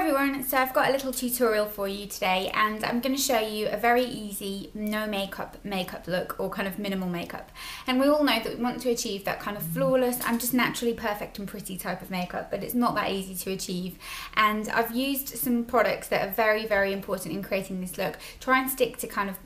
everyone, so I've got a little tutorial for you today and I'm going to show you a very easy no makeup look, or kind of minimal makeup. And we all know that we want to achieve that kind of flawless, I'm just naturally perfect and pretty type of makeup, but it's not that easy to achieve. And I've used some products that are very, very important in creating this look. Try and stick to kind of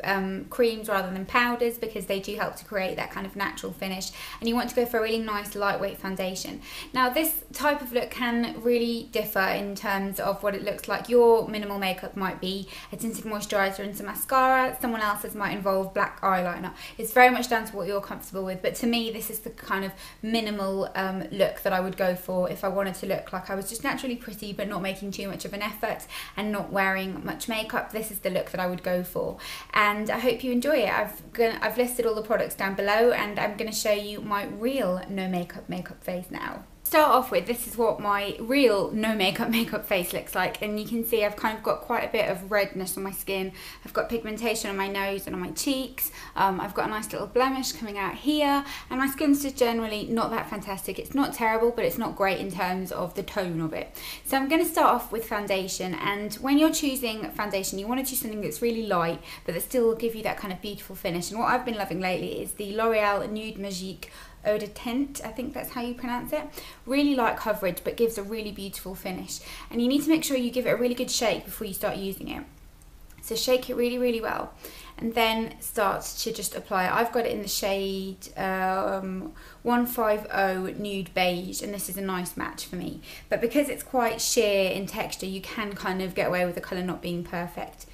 creams rather than powders, because they do help to create that kind of natural finish. And you want to go for a really nice lightweight foundation. Now this type of look can really differ in terms of what it looks like. Your minimal makeup might be a tinted moisturiser and some mascara. Someone else's might involve black eyeliner. It's very much down to what you're comfortable with, but to me this is the kind of minimal look that I would go for if I wanted to look like I was just naturally pretty but not making too much of an effort and not wearing much makeup. This is the look that I would go for, and I hope you enjoy it. I've listed all the products down below, and I'm going to show you my real no makeup face now. Start off with, this is what my real no makeup face looks like, and you can see I've kind of got quite a bit of redness on my skin. I've got pigmentation on my nose and on my cheeks. I've got a nice little blemish coming out here, and my skin's just generally not that fantastic. It's not terrible, but it's not great in terms of the tone of it. So I'm going to start off with foundation, and when you're choosing foundation you want to choose something that's really light but that still will give you that kind of beautiful finish. And what I've been loving lately is the L'Oreal Nude Magique Eau de Teint, I think that's how you pronounce it. Really light coverage but gives a really beautiful finish, and you need to make sure you give it a really good shake before you start using it. So shake it really, really well and then start to just apply it. I've got it in the shade 150 Nude Beige, and this is a nice match for me, but because it's quite sheer in texture you can kind of get away with the colour not being perfect.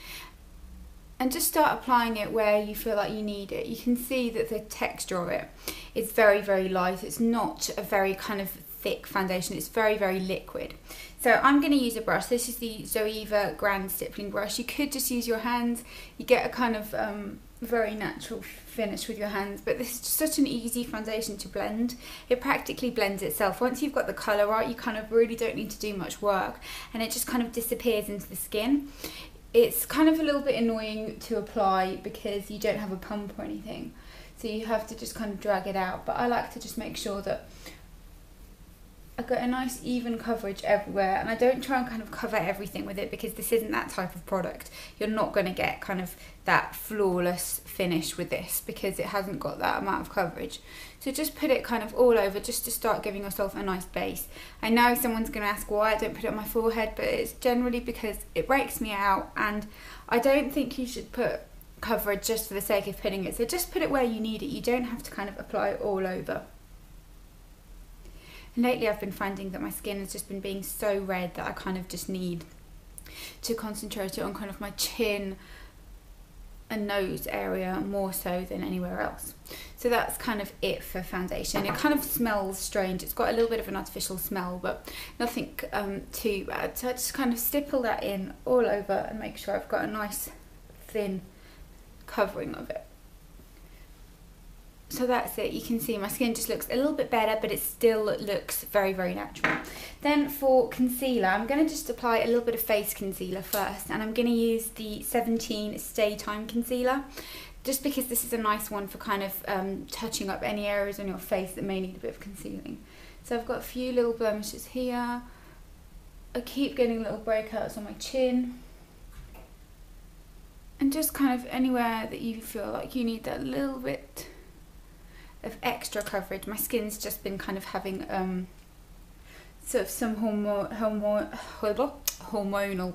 And just start applying it where you feel like you need it. You can see that the texture of it is very, very light. It's not a very kind of thick foundation. It's very, very liquid. So I'm going to use a brush. This is the Zoeva Grand Stippling brush. You could just use your hands. You get a kind of very natural finish with your hands, but this is just such an easy foundation to blend. It practically blends itself. Once you've got the colour right, you kind of really don't need to do much work, and it just kind of disappears into the skin. It's kind of a little bit annoying to apply because you don't have a pump or anything, so you have to just kind of drag it out, but I like to just make sure that I've got a nice even coverage everywhere, and I don't try and kind of cover everything with it because this isn't that type of product. You're not going to get kind of that flawless finish with this because it hasn't got that amount of coverage. So just put it kind of all over just to start giving yourself a nice base. I know someone's going to ask why I don't put it on my forehead, but it's generally because it breaks me out, and I don't think you should put coverage just for the sake of putting it. So just put it where you need it. You don't have to kind of apply it all over. And lately I've been finding that my skin has just been being so red that I kind of just need to concentrate it on kind of my chin and nose area more so than anywhere else. So that's kind of it for foundation. It kind of smells strange. It's got a little bit of an artificial smell, but nothing too bad. So I just kind of stipple that in all over and make sure I've got a nice thin covering of it. So that's it. You can see my skin just looks a little bit better, but it still looks very, very natural. Then for concealer, I'm going to just apply a little bit of face concealer first, and I'm going to use the 17 Stay Time Concealer, just because this is a nice one for kind of touching up any areas on your face that may need a bit of concealing. So I've got a few little blemishes here. I keep getting little breakouts on my chin. And just kind of anywhere that you feel like you need that little bit of extra coverage. My skin's just been kind of having sort of some hormonal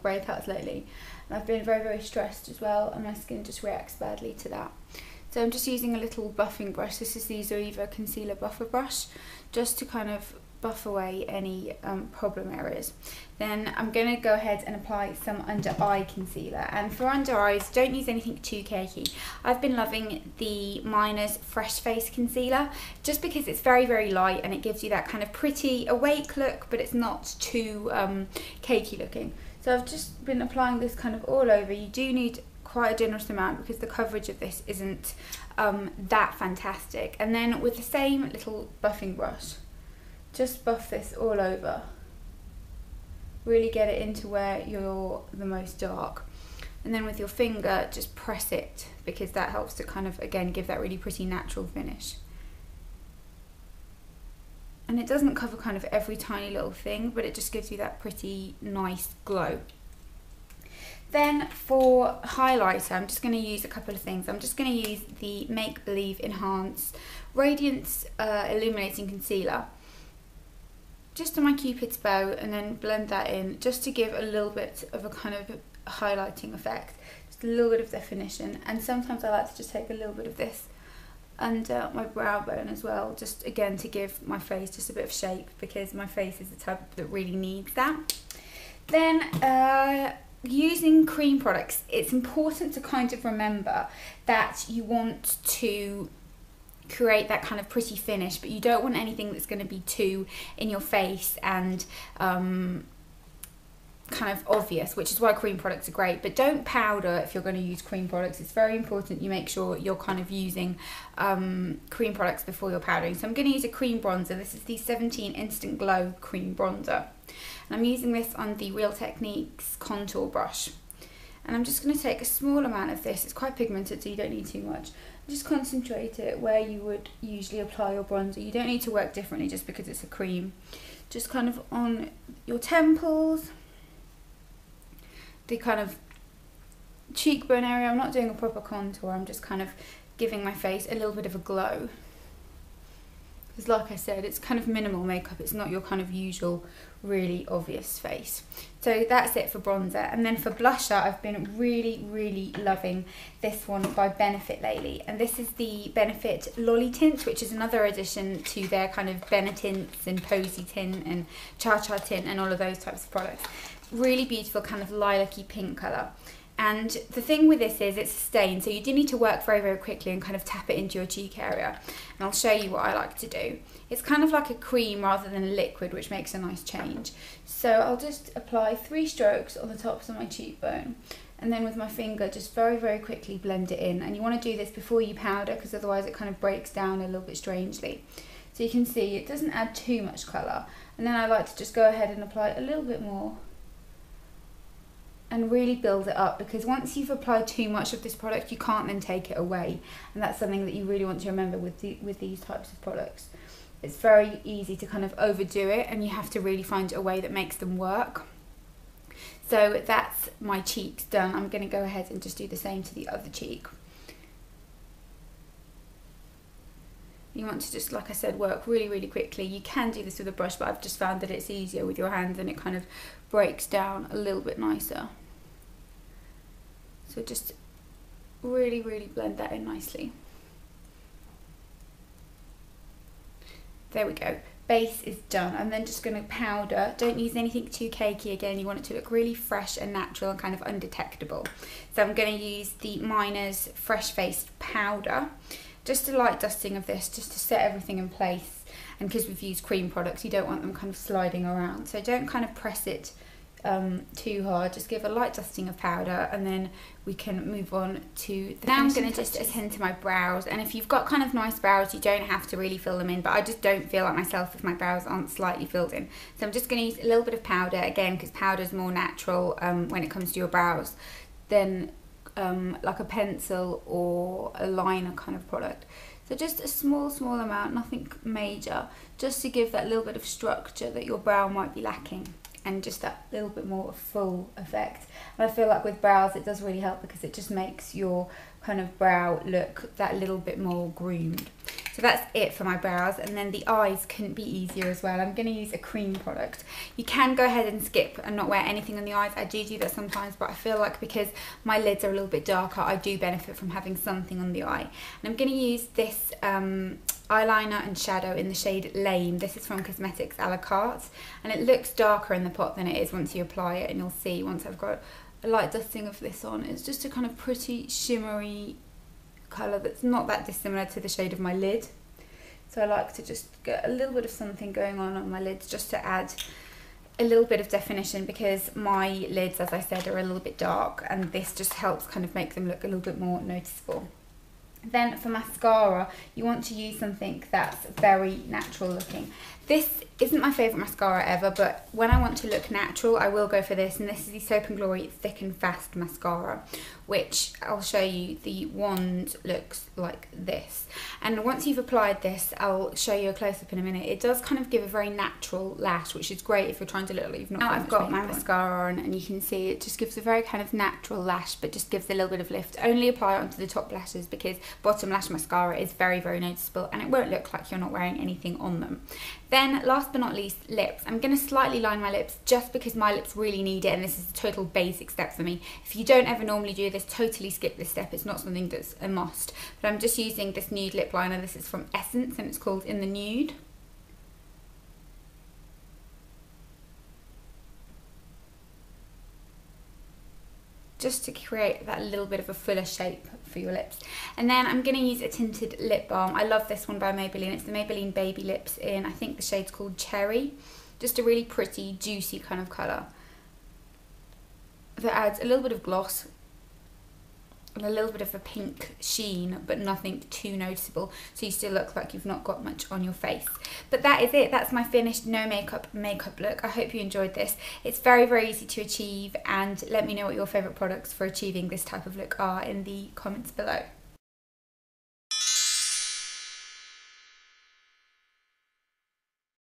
breakouts lately, and I've been very, very stressed as well, and my skin just reacts badly to that. So I'm just using a little buffing brush. This is the Zoeva Concealer Buffer Brush, just to kind of buff away any problem areas. Then I'm going to go ahead and apply some under eye concealer, and for under eyes don't use anything too cakey. I've been loving the Miners Fresh Face Concealer just because it's very, very light and it gives you that kind of pretty awake look, but it's not too cakey looking. So I've just been applying this kind of all over. You do need quite a generous amount because the coverage of this isn't that fantastic. And then with the same little buffing brush, just buff this all over. Really get it into where you're the most dark. And then with your finger, just press it, because that helps to kind of, again, give that really pretty natural finish. And it doesn't cover kind of every tiny little thing, but it just gives you that pretty nice glow. Then for highlighter, I'm just going to use a couple of things. I'm just going to use the Make Believe Enhance Radiance Illuminating Concealer just on my Cupid's bow, and then blend that in just to give a little bit of a kind of highlighting effect, just a little bit of definition. And sometimes I like to just take a little bit of this under my brow bone as well, just again to give my face just a bit of shape, because my face is the type that really needs that. Then using cream products, it's important to kind of remember that you want to create that kind of pretty finish, but you don't want anything that's going to be too in your face and kind of obvious, which is why cream products are great. But don't powder if you're going to use cream products. It's very important you make sure you're kind of using cream products before you're powdering. So I'm going to use a cream bronzer. This is the 17 Instant Glow Cream Bronzer, and I'm using this on the Real Techniques contour brush. And I'm just going to take a small amount of this. It's quite pigmented, so you don't need too much. Just concentrate it where you would usually apply your bronzer. You don't need to work differently just because it's a cream. Just kind of on your temples, the kind of cheekbone area. I'm not doing a proper contour, I'm just kind of giving my face a little bit of a glow. Because like I said, it's kind of minimal makeup, it's not your kind of usual really obvious face. So that's it for bronzer. And then for blusher, I've been really loving this one by Benefit lately, and this is the Benefit Lolly Tint, which is another addition to their kind of Benetints and Posy Tint and Cha Cha Tint and all of those types of products. Really beautiful kind of lilac-y pink colour. And the thing with this is it's a stain, so you do need to work very quickly and kind of tap it into your cheek area. And I'll show you what I like to do. It's kind of like a cream rather than a liquid, which makes a nice change. So I'll just apply 3 strokes on the tops of my cheekbone, and then with my finger just very quickly blend it in. And you want to do this before you powder, because otherwise it kind of breaks down a little bit strangely. So you can see it doesn't add too much colour. And then I like to just go ahead and apply a little bit more and really build it up, because once you've applied too much of this product, you can't then take it away. And that's something that you really want to remember with these types of products. It's very easy to kind of overdo it, and you have to really find a way that makes them work. So that's my cheeks done. I'm going to go ahead and just do the same to the other cheek. You want to just, like I said, work really quickly. You can do this with a brush, but I've just found that it's easier with your hands and it kind of breaks down a little bit nicer. So just really blend that in nicely. There we go. Base is done. I'm then just going to powder. Don't use anything too cakey again. You want it to look really fresh and natural and kind of undetectable. So I'm going to use the Miners Fresh Faced Powder. Just a light dusting of this, just to set everything in place. And because we've used cream products, you don't want them kind of sliding around. So don't kind of press it too hard. Just give a light dusting of powder, and then we can move on to the... Now I'm going to just attend to my brows. And if you've got kind of nice brows, you don't have to really fill them in. But I just don't feel like myself if my brows aren't slightly filled in. So I'm just going to use a little bit of powder, again, because powder is more natural when it comes to your brows than like a pencil or a liner kind of product. So just a small amount, nothing major, just to give that little bit of structure that your brow might be lacking, and just that little bit more full effect. And I feel like with brows it does really help, because it just makes your kind of brow look that little bit more groomed. So that's it for my brows. And then the eyes couldn't be easier as well. I'm going to use a cream product. You can go ahead and skip and not wear anything on the eyes. I do that sometimes, but I feel like because my lids are a little bit darker, I do benefit from having something on the eye. And I'm going to use this eyeliner and shadow in the shade Lame. This is from Cosmetics a la carte, and it looks darker in the pot than it is once you apply it, and you'll see once I've got a light dusting of this on. It's just a kind of pretty shimmery colour that's not that dissimilar to the shade of my lid. So I like to just get a little bit of something going on my lids, just to add a little bit of definition, because my lids, as I said, are a little bit dark, and this just helps kind of make them look a little bit more noticeable. Then for mascara, you want to use something that's very natural looking. This isn't my favourite mascara ever, but when I want to look natural, I will go for this. And this is the Soap & Glory Thick and Fast Mascara, which I'll show you. The wand looks like this. And once you've applied this, I'll show you a close-up in a minute. It does kind of give a very natural lash, which is great if you're trying to look like you've not. Now I've got my mascara on, and you can see it just gives a very kind of natural lash, but just gives a little bit of lift. Only apply it onto the top lashes because bottom lash mascara is very, very noticeable, and it won't look like you're not wearing anything on them. Then last but not least, lips. I'm going to slightly line my lips just because my lips really need it, and this is a total basic step for me. If you don't ever normally do this, totally skip this step. It's not something that's a must. But I'm just using this nude lip liner. This is from Essence and it's called In the Nude. Just to create that little bit of a fuller shape for your lips. And then I'm going to use a tinted lip balm. I love this one by Maybelline. It's the Maybelline Baby Lips in, I think the shade's called Cherry. Just a really pretty, juicy kind of colour that adds a little bit of gloss and a little bit of a pink sheen, but nothing too noticeable, so you still look like you've not got much on your face. But that is it. That's my finished no makeup look. I hope you enjoyed this. It's very, very easy to achieve, and let me know what your favourite products for achieving this type of look are in the comments below.